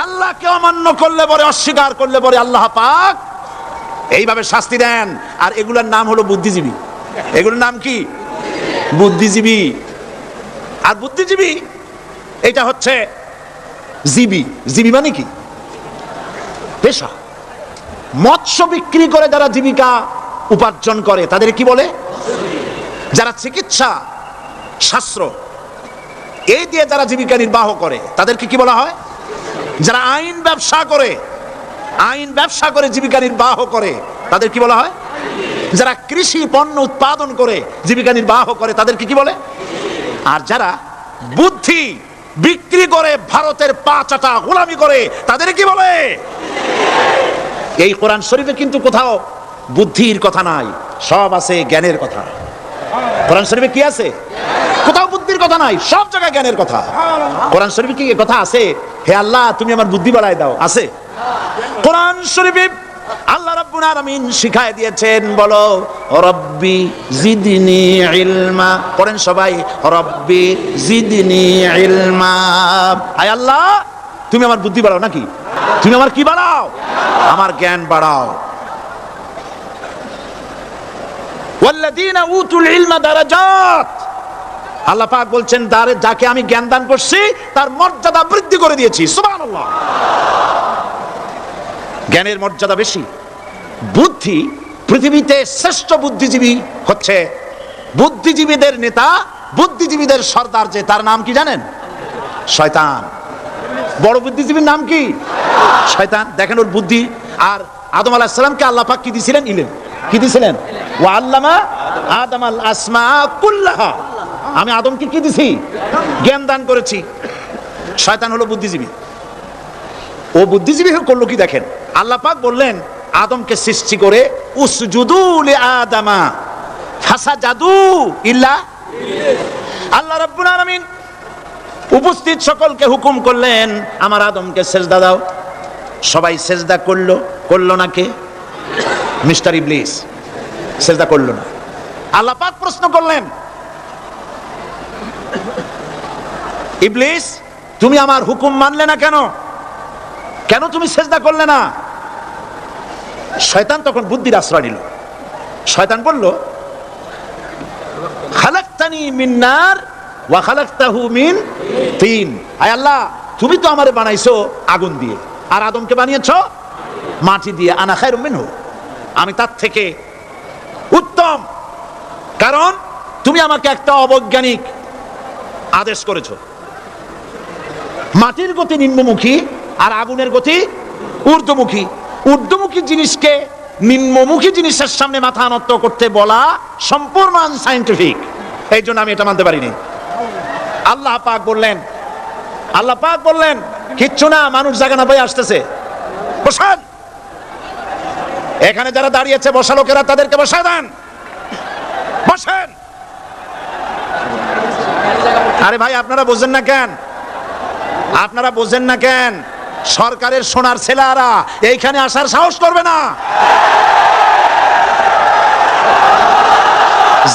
আল্লাহকে অমান্য করলে পরে, অস্বীকার করলে পরে আল্লাহ পাক এইভাবে শাস্তি দেন। আর এগুলোর নাম হলো বুদ্ধিজীবী। এগুলোর নাম কি? বুদ্ধিজীবী। আর বুদ্ধিজীবী এটা হচ্ছে জীবী। জীবী মানে কি? পেশা। মৎস্য বিক্রি করে যারা জীবিকা উপার্জন করে তাদের কি বলে? যারা চিকিৎসা শাস্ত্র এই দিয়ে যারা জীবিকা নির্বাহ করে তাদেরকে কি বলা হয়? যারা আইন ব্যবসা করে জীবিকা নির্বাহ করে তাদের কি বলা হয়? যারা কৃষি পণ্য উৎপাদন করে জীবিকা নির্বাহ করে তাদেরকে কি বলে? আর যারা বুদ্ধি বিক্রি করে ভারতের পা চাটা গোলামি করে তাদের কি বলে? এই কোরআন শরীফে কিন্তু কোথাও বুদ্ধির কথা নাই, সব আছে জ্ঞানের কথা। কোরআন শরীফে কি আছে? কোথাও বুদ্ধির কথা নাই, সব জায়গায় জ্ঞানের কথা। কোরআন শরীফে কি কথা আছে হে আল্লাহ তুমি আমার বুদ্ধি বাড়ায় দাও? আছে? কোরআন শরীফে আল্লাহ রাব্বুল আলামিন শিখায় দিয়েছেন, বলো রব্বি জিদনি ইলমা। পড়েন সবাই, রব্বি জিদনি ইলমা। আয় আল্লাহ তুমি আমার বুদ্ধি বাড়াও নাকি? তুমি আমার কি বাড়াও? আমার জ্ঞান বাড়াও। ওয়াল্লাযীনা উতুল ইলমা দারাজাত। আল্লাহ পাক বলছেন যাকে আমি জ্ঞান দান করছি তার মর্যাদা বৃদ্ধি করে দিয়েছি। সুবহানাল্লাহ। জ্ঞানের মর্যাদা বেশি। বুদ্ধি, পৃথিবীতে শ্রেষ্ঠ বুদ্ধিজীবী হচ্ছে বুদ্ধিজীবীদের নেতা, বুদ্ধিজীবীদের সর্দার, যে তার নাম কি জানেন? শয়তান। বড় বুদ্ধিজীবীর নাম কি? শয়তান। দেখেন ওর বুদ্ধি। আর আদম আলাইহিস সালামকে আল্লাহ পাক কি দিয়েছিলেন? ইলম। কি দিয়েছিলেন? ওয়া আল্লামা আদামাল আসমা কুল্লাহা। আমি আদমকে কি দিছি? জ্ঞান দান করেছি। শয়তান হলো বুদ্ধিজীবী। ও বুদ্ধিজীবী করলো কি দেখেন, আল্লাহ পাক বললেন আদমকে সৃষ্টি করে উসজুদু লি আদামা ফাসাজাদু ইল্লা। আল্লাহ রাব্বুল আলামিন উপস্থিত সকলকে হুকুম করলেন আমার আদমকে সেজদা দাও। সবাই সেজদা করলো না কে? মিস্টার ইবলিস সেজদা করলো না। আল্লাহ পাক প্রশ্ন করলেন, ইবলিস তুমি আমার হুকুম মানলে না কেন? কেন তুমি সেজদা করলে না? শয়তান তখন বুদ্ধির আশ্রয় নিল। শয়তান বলল, খালাকতানি মিন নার ওয়া খালাকতাহু মিন তিন। আয় আল্লাহ, তুমি তো আমারে বানাইছো আগুন দিয়ে, আর আদমকে বানিয়েছো মাটি দিয়ে। আনা খায়রুম মিনহু, আমি তার থেকে উত্তম, কারণ তুমি আমাকে একটা অবৈজ্ঞানিক আদেশ করেছো। মাটির গতি নিম্নমুখী আর আগুনের গতি ঊর্ধ্বমুখী। ঊর্ধ্বমুখী জিনিসকে নিম্নমুখী জিনিসের সামনে মাথা নত করতে বলা সম্পূর্ণ আনসাইন্টিফিক। এই জন্য আমি এটা মানতে পারিনি। আল্লাহ পাক বললেন কিচ্ছু না, মানুষ জায়গা না পাই আসতেছে, বসান। এখানে যারা দাঁড়িয়েছে বসা লোকেরা, তাদেরকে বসা দেন, বসেন। আরে ভাই, আপনারা বোঝেন না কেন? সরকারের সোনার ছেলেরা এইখানে আসার সাহস করবে না,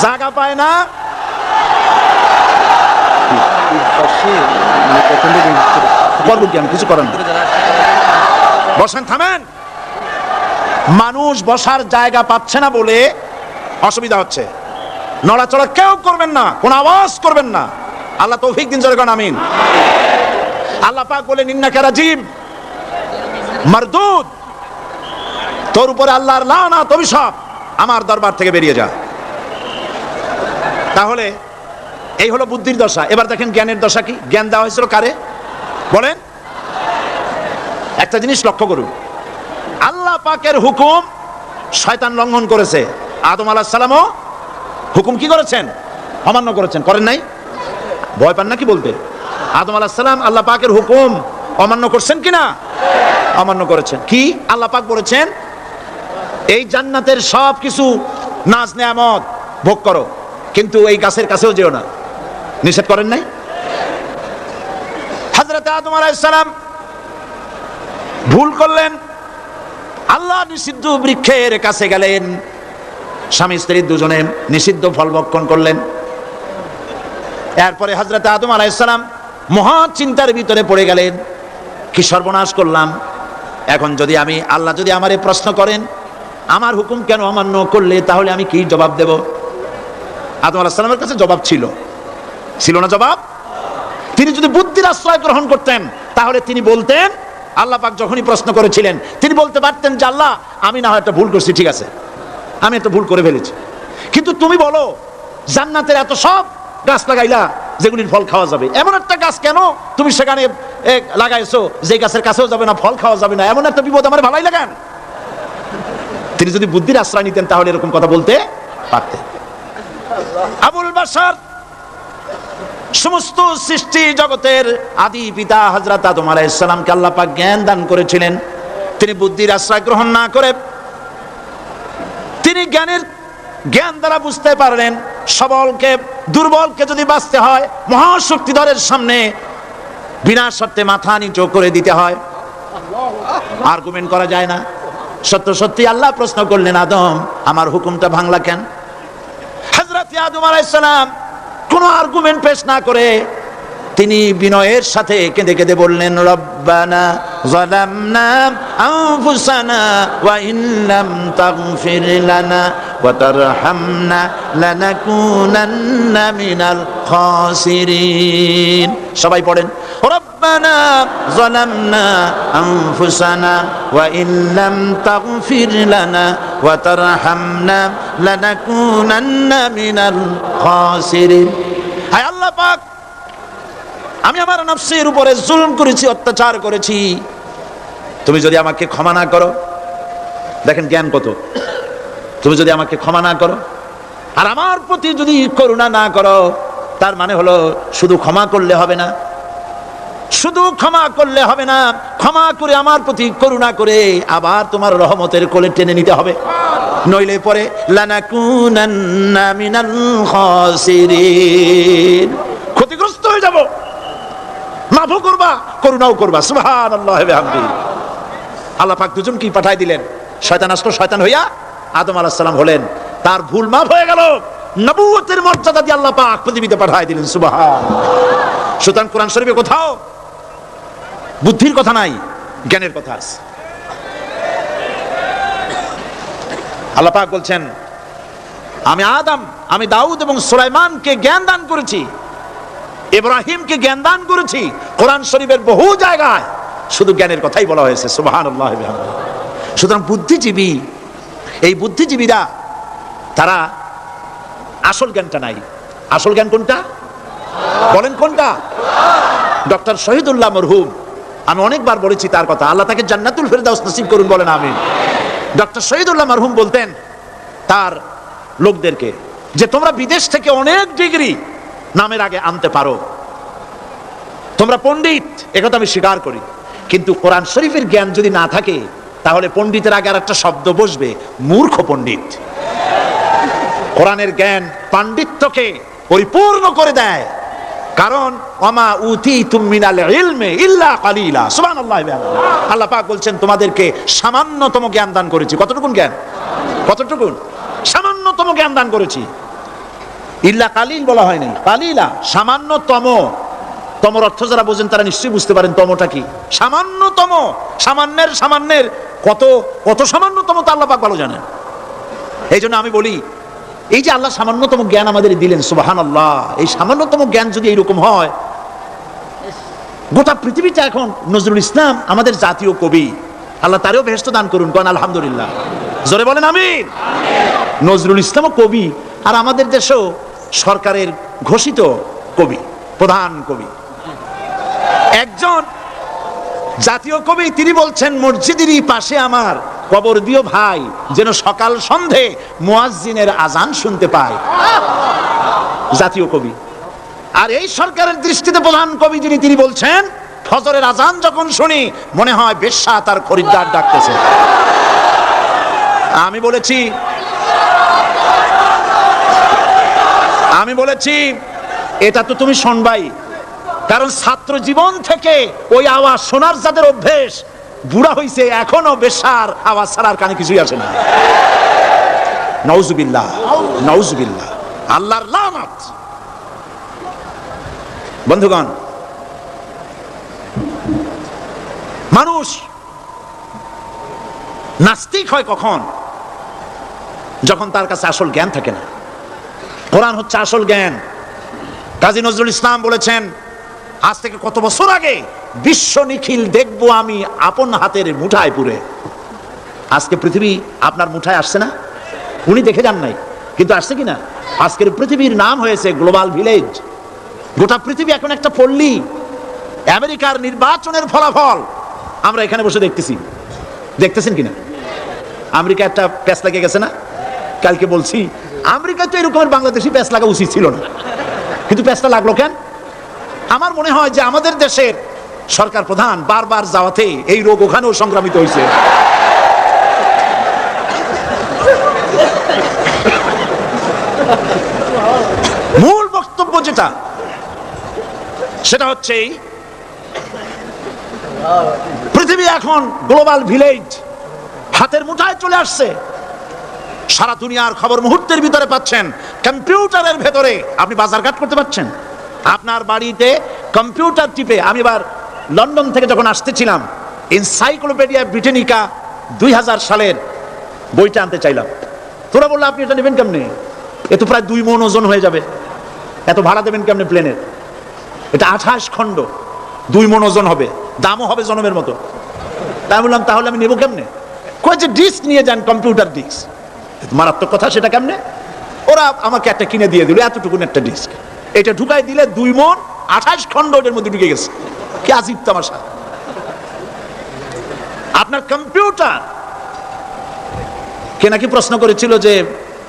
জায়গা পায় না। কিছু করেন, বসেন, থামেন। মানুষ বসার জায়গা পাচ্ছে না বলে অসুবিধা হচ্ছে। নড়াচড়া কেউ করবেন না, কোন আওয়াজ করবেন না। আল্লাহ তৌফিক দিন, জোরে কোন আমিন। আল্লাহ পাক বলেন, ইন্নাকা রাজিম মারদুদ, তোর উপরে আল্লাহর লানাত, অভিশাপ, আমার দরবার থেকে বেরিয়ে যা। তাহলে এই হলো বুদ্ধির দশা। এবার দেখেন জ্ঞানের দশা কি। জ্ঞান দেওয়া হয়েছিল কারে বলেন? একটা জিনিস লক্ষ্য করুন, আল্লাহ পাকের হুকুম শয়তান লঙ্ঘন করেছে। আদম আলাইহিস সালামও হুকুম কি করেছেন? অমান্য করেছেন। করেন নাই? ভয় পান নাকি বলতে? আদম আলাইহিস সালাম আল্লাহ পাকের হুকুম অমান্য করছেন কিনা? অমান্য করেছেন। কি আল্লাহ পাক বলেছেন? এই জান্নাতের সব কিছু নাজ নেয়ামত ভোগ করো, কিন্তু এই গাছের কাছেও যেও না। নিষেধ করেন নাই? হযরত আদম আলাইহিস সালাম ভুল করলেন, আল্লাহ নিষিদ্ধ বৃক্ষের কাছে গেলেন, স্বামী স্ত্রী দুজনে নিষিদ্ধ ফল ভক্ষণ করলেন। এরপরে হযরত আদম আলাইহিস সালাম মহা চিন্তার ভিতরে পড়ে গেলেন, কি সর্বনাশ করলাম। এখন যদি আল্লাহ যদি আমারে প্রশ্ন করেন, আমার হুকুম কেন অমান্য করলে, তাহলে আমি কি জবাব দেব? আদম আলাইহিস সালামের কাছে জবাব ছিল না জবাব? তিনি যদি বুদ্ধির আশ্রয় গ্রহণ করতেন, তাহলে তিনি বলতেন, আল্লাহ পাক যখনই প্রশ্ন করেছিলেন তিনি বলতে পারতেন যে আল্লাহ, আমি না হয় একটা ভুল করছি, ঠিক আছে, আমি একটা ভুল করে ফেলেছি। কিন্তু তুমি বলো, জান্নাতের এত সব গাছ লাগাইলা যেগুলির ফল খাওয়া যাবে, এমন একটা গাছ কেন তুমি সেখানে লাগাইছো যে গাছের কাছেও যাবে না, ফল খাওয়া যাবে না? এমন একটা বিপদ আমার ভালোই লাগান। তিনি যদি বুদ্ধির আশ্রয় নিতেন, তাহলে এরকম কথা বলতে পারতেন। আবুল বাশার, সমস্ত সৃষ্টি জগতের আদি পিতা হযরত আদম আলাইহিস সালামকে আল্লাহ পাক জ্ঞান দান করেছিলেন। তিনি বুদ্ধির আশ্রয় গ্রহণ না করে তিনি জ্ঞান দ্বারা বুঝতে পারলেন, দুর্বলকে যদি বাঁচতে হয়, মহাশক্তিধরের সামনে বিনা শর্তে মাথা নিচু করে দিতে হয়, আর্গুমেন্ট করা যায় না। সত্যি আল্লাহ প্রশ্ন করলেন, আদম, আমার হুকুমটা ভাঙলা কেন? হযরত আদম আলাইহিস সালাম কোনো আর্গুমেন্ট পেশ না করে তিনি বিনয়ের সাথে কেঁদে কেঁদে বললেন, রব্বানা যালামনা আনফুসানা ওয়া ইন লাম তাগফির লানা ওয়া তারহামনা লানাকুনান্না মিনাল খাসিরিন। সবাই পড়েন, রব্বানা যালামনা আনফুসানা ওয়া ইন লাম তাগফির লানা ওয়া তারহামনা লানাকুনান্না মিনাল খাসিরিন। হায় আল্লাহ পাক, আমি আমার নফসের উপরে জুলম করেছি, অত্যাচার করেছি, তুমি যদি আমাকে ক্ষমা না করো। দেখেন জ্ঞান কত! তুমি যদি আমাকে ক্ষমা না করো আর আমার প্রতি যদি করুণা না করো, তার মানে হলো শুধু ক্ষমা করলে হবে না, ক্ষমা করে আমার প্রতি করুণা করে আবার তোমার রহমতের কোলে টেনে নিতে হবে, নইলে পরে লানাকুনান্না মিনাল খাসিরিন, ক্ষতিগ্রস্ত হয়ে যাব। মাফও করবা, করুণাও করবা। সুবহানাল্লাহ ওয়া বিহামদিহি। আল্লাহ পাক দুজনকে পাঠাই দিলেন। শয়তান আসলো, শয়তান হইয়া আদম আলাইহিস সালাম হলেন। তার ভুল মাফ হয়ে গেল, নবুয়তের মর্যাদা দিয়ে আল্লাহ পাক পৃথিবীতে পাঠাই দিলেন। সুবহানাল্লাহ। সুতরাং কোরআন শরীফে কোথাও বুদ্ধির কথা নাই, জ্ঞানের কথা আছে। আল্লাহ পাক বলছেন, আমি আদম, আমি দাউদ এবং সুলাইমানকে জ্ঞান দান করেছি, ইব্রাহিমকে জ্ঞান দান করেছি। কোরআন শরীফের বহু জায়গায় শুধু জ্ঞানের কথাই বলা হয়েছে। সুবহানাল্লাহ। সুতরাং বুদ্ধিজীবী, এই বুদ্ধিজীবীরা তারা আসল জ্ঞানটা নাই। আসল জ্ঞান কোনটা বলেন? কোনটা? ডক্টর শহীদুল্লাহ মরহুম, আমি অনেকবার বলেছি তার কথা, আল্লাহ তাকে জান্নাতুল ফেরদাউস নসিব করুন, বলেন আমিন। ডক্টর শহীদুল্লাহ মরহুম বলতেন তার লোকদেরকে যে তোমরা বিদেশ থেকে অনেক ডিগ্রি নামের আগে আনতে পারো, তোমরা পণ্ডিত, একথা আমি স্বীকার করি, কিন্তু কোরআন শরীফের জ্ঞান যদি না থাকে তাহলে পণ্ডিতের আগে আর একটা শব্দ বসবে, মূর্খ পণ্ডিত। কোরআনের জ্ঞান পাণ্ডিত্যকে পরিপূর্ণ করে দেয়, কারণ ওয়ামা উতীতুম মিনাল ইলমি ইল্লা কালিলা। সুবহানাল্লাহ। আল্লাহ পাক বলছেন তোমাদেরকে সামান্যতম জ্ঞান দান করেছি। কতটুকু জ্ঞান? কতটুকু? সামান্যতম জ্ঞান দান করেছি। ইল্লা কালিল বলা হয়নি, কালিলা, সামান্যতম। তমর অর্থ যারা বোঝেন তারা নিশ্চয়ই বুঝতে পারেন তমটা কি। সামান্যতম, সামান্যের সামান্যের কত কত সামান্যতম তা আল্লাহ পাক ভালো জানেন। এই জন্য আমি বলি, এই যে আল্লাহ সামান্যতম জ্ঞান আমাদের দিলেন, সুবহানাল্লাহ, এই সামান্যতম জ্ঞান যদি এইরকম হয়, গোটা পৃথিবীটা এখন নজরুল ইসলাম আমাদের জাতীয় কবি, আল্লাহ তারেও বেহেশত দান করুন, কোন আলহামদুলিল্লাহ, জোরে বলেন আমিন। নজরুল ইসলামও কবি, আর আমাদের দেশেও সরকারের ঘোষিত কবি, প্রধান কবি। একজন জাতীয় কবি তিনি বলছেন, মসজিদেরই পাশে আমার কবর দিও ভাই, যেন সকাল সন্ধে মুয়াজ্জিনের আজান শুনতে পায়। জাতীয় কবি। আর এই সরকারের দৃষ্টিতে প্রধান কবি যিনি, তিনি বলছেন ফজরের আজান যখন শুনি মনে হয় বেশ্যা তার খরিদ্দার ডাকতেছে। আমি বলেছি এটা তো তুমি শুনবাই, কারণ ছাত্র জীবন থেকে ওই আওয়াজ শোনার যাদের অভ্যেস, বুড়া হইছে এখনো বেশ্যার আওয়াজ ছাড়ার কানে কিছুই আসে না। নাউজুবিল্লাহ, নাউজুবিল্লাহ, আল্লাহর লানত। বন্ধুগণ, মানুষ নাস্তিক হয় কখন? যখন তার কাছে আসল জ্ঞান থাকে না। কোরআন হচ্ছে আসল জ্ঞান। কাজী নজরুল ইসলাম বলেছেন, আজ থেকে কত বছর আগে, বিশ্ব নিখিল দেখবো আমি আপন হাতের মুঠায় পুরে। আজকে পৃথিবী আপনার মুঠায় আসছে না? উনি দেখে যান নাই, কিন্তু আসছে কিনা? আজকের পৃথিবীর নাম হয়েছে গ্লোবাল ভিলেজ। গোটা পৃথিবী এখন একটা পল্লী। আমেরিকার নির্বাচনের ফলাফল আমরা এখানে বসে দেখতেছি, দেখতেছেন কিনা? আমেরিকা একটা প্যাচ লেগে গেছে না? কালকে বলছি, আমেরিকা তো এরকমের বাংলাদেশি প্যাচ লাগা উচিত ছিল না, কিন্তু প্যাচটা লাগলো কেন? আমার মনে হয় যে আমাদের দেশের সরকার প্রধান বারবার যাওয়াতে এই রোগ ওখানেও সংক্রামিত হয়েছে। মূল বক্তব্য যেটা, সেটা হচ্ছে পৃথিবী এখন গ্লোবাল ভিলেজ, হাতের মুঠায় চলে আসছে। সারা দুনিয়ার খবর মুহূর্তের ভিতরে পাচ্ছেন, কম্পিউটারের ভেতরে আপনি বাজারঘাট করতে পারছেন। আপনার বাড়িতে কম্পিউটার টিপে, আমি এবার লন্ডন থেকে যখন আসতেছিলাম, এনসাইক্লোপিডিয়া ব্রিটানিকা 2000 সালের বইটা আনতে চাইলাম। তোরা বললো আপনি এটা নেবেন কেমনে? এ তো প্রায় 2 মণ ওজন হয়ে যাবে, এত ভাড়া দেবেন কেমনে প্লেনের? এটা 28 খণ্ড, 2 মণ ওজন হবে, দামও হবে জনমের মতো। তাই বললাম তাহলে আমি নেবো কেমনে? কই যে ডিস্ক নিয়ে যান, কম্পিউটার ডিস্ক। মারাত্মক কথা, সেটা কেমনে? ওরা আমাকে একটা কিনে দিয়ে দিল, এতটুকুন একটা ডিস্ক। এটা ঢুকাই দিলে 2 মণ 28 খণ্ড এর মধ্যে ঢুকে গেছে। কি আজীব তামাশা! আপনার কম্পিউটার কে নাকি প্রশ্ন করেছিল যে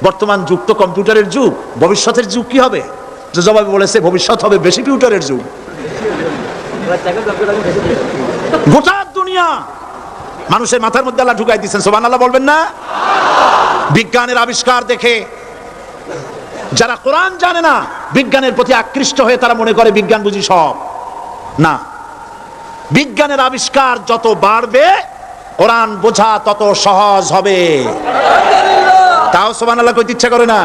বর্তমান যুগ তো কম্পিউটারের যুগ, ভবিষ্যতের যুগ কি হবে? যে জবাবে বলেছে ভবিষ্যৎ হবে বেশি কম্পিউটারের যুগ। গোটা দুনিয়া মানুষের মাথার মধ্যে আল্লাহ ঢুকাই দিচ্ছেন, সুবহানাল্লাহ বলবেন না? বিজ্ঞানের আবিষ্কার দেখে যারা কোরআন জানে না, বিজ্ঞানের প্রতি আকৃষ্ট হয়ে তারা মনে করে বিজ্ঞান বুঝি সব। না, বিজ্ঞানের আবিষ্কার যত বাড়বে কোরআন বোঝা তত সহজ হবে। তাও সুবহানাল্লাহ কইতে ইচ্ছা করে না?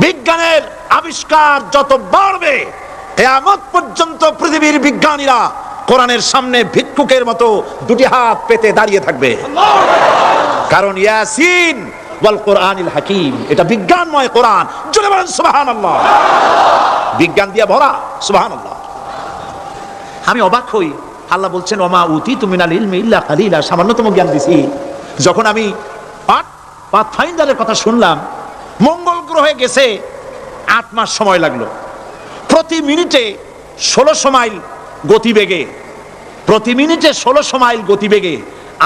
বিজ্ঞানের আবিষ্কার যত বাড়বে, কিয়ামত পর্যন্ত পৃথিবীর বিজ্ঞানীরা কোরআনের সামনে ভিক্ষুকের মতো 2টি হাত পেতে দাঁড়িয়ে থাকবে। কারণ ইয়াসিন ওয়াল কোরআনিল হাকিম, এটা বিজ্ঞানময় কোরআন। জোরে বলেন সুবহানাল্লাহ। বিজ্ঞান দিয়ে ভরা, সুবহানাল্লাহ। আমি অবাক হই, আল্লাহ বলছেন ওমা উতিতু মিনাল ইলমি ইল্লা কালিলা, সামান্যতম জ্ঞান দিছি। যখন আমি পাথফাইন্ডারের কথা শুনলাম, মঙ্গল গ্রহে গেছে 8 মাস সময় লাগলো, প্রতি মিনিটে 1600 মাইল গতিবেগে, প্রতি মিনিটে 1600 মাইল গতিবেগে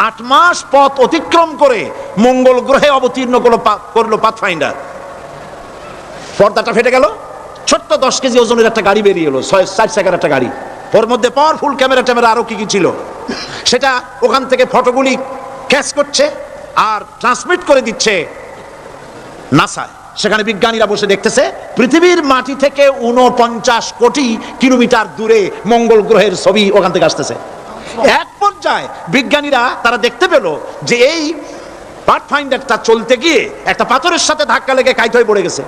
8 মাস পথ অতিক্রম করে মঙ্গল গ্রহে অবতীর্ণ করলো পাথফাইন্ডার। পর্দাটা ফেটে গেল, ছোট্ট 10 কেজি ওজনের একটা গাড়ি বেরিয়ে এলো, 4 চাকার একটা গাড়ি, ওর মধ্যে পাওয়ারফুল ক্যামেরা ট্যামেরা আরো কি কি ছিল, সেটা ওখান থেকে ফটোগুলি ক্যাচ করছে আর ট্রান্সমিট করে দিচ্ছে নাসা। সেখানে বিজ্ঞানীরা বসে দেখতেছে পৃথিবীর মাটি থেকে 49 কোটি কিলোমিটার দূরে মঙ্গল গ্রহের ছবি ওখান থেকে আসতেছে। এক পর্যায়ে বিজ্ঞানীরা তারা দেখতে পেল যে এই পাথফাইন্ডারটা চলতে গিয়ে একটা পাথরের সাথে ধাক্কা লেগে কাইট হয়ে পড়ে গেছে।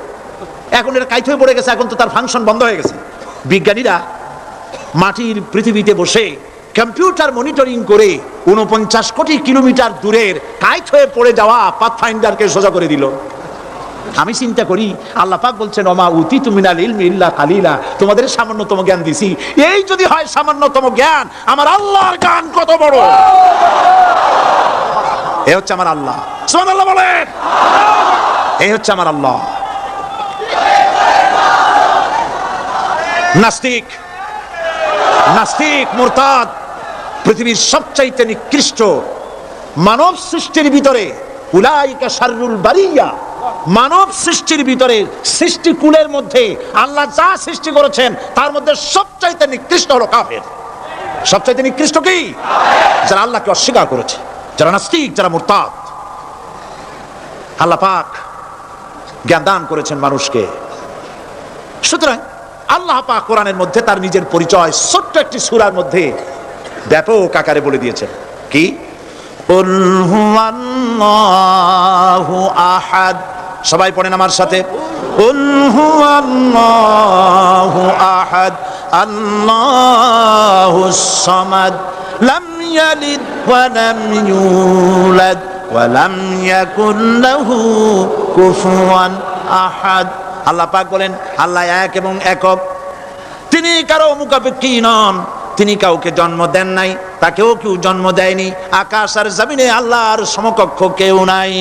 এখন এটা কাইট হয়ে পড়ে গেছে, এখন তো তার ফাংশন বন্ধ হয়ে গেছে। বিজ্ঞানীরা মাটির পৃথিবীতে বসে কম্পিউটার মনিটরিং করে 49 কোটি কিলোমিটার দূরের কাইট হয়ে পড়ে যাওয়া পাথফাইন্ডারকে সোজা করে দিল। আমি চিন্তা করি, আল্লাহ পাক বলছেন ওমা উতিতু মিনাল ইলমি ইল্লা কালিলা, তোমাদের সামান্যতম জ্ঞান দিছি। এই যদি হয় সামান্যতম জ্ঞান, আমার আল্লাহর জ্ঞান কত বড়! এ হচ্ছে আমার আল্লাহ, সুবহানাল্লাহ বলেন। এই হচ্ছে আমার আল্লাহ। নাস্তিক, নাস্তিক, মুরতাদ, পৃথিবীর সবচাইতে নিকৃষ্ট মানব সৃষ্টির ভিতরে উলাইকা শাররুল বারিয়া, মানব সৃষ্টির ভিতরে সৃষ্টিকুলের মধ্যে আল্লাহ যা সৃষ্টি করেছেন তার মধ্যে সবচাইতে নিকৃষ্ট হলো কাফের। সবচাইতে নিকৃষ্ট কি? যারা আল্লাহকে অস্বীকার করেছে, যারা নাস্তিক, যারা মুরতাদ। আল্লাহ পাক জ্ঞান দান করেছেন মানুষকে। সুতরাং আল্লাহ পাক কোরআনের মধ্যে তার নিজের পরিচয় ছোট্ট একটি সূরার মধ্যে ব্যাপক আকারে বলে দিয়েছেন। কি? কুল হুয়াল্লাহু আহাদ। সবাই পড়েন আমার সাথে, কুল হুয়াল্লাহু আহাদ আল্লাহুস সামাদ লাম ইয়ালিদ ওয়া লাম ইউলাদ ওয়া লাম ইয়াকুল লাহু কুফুয়ান আহাদ। আল্লাহ পাক বলেন আল্লাহ এক এবং একক, তিনি কারো মুখাপেক্ষী নন, তিনি কাউকে জন্ম দেন নাই, তাকেও কেউ জন্ম দেয়নি। আকাশ আর জমিনে আল্লাহর সমকক্ষ কেউ নাই।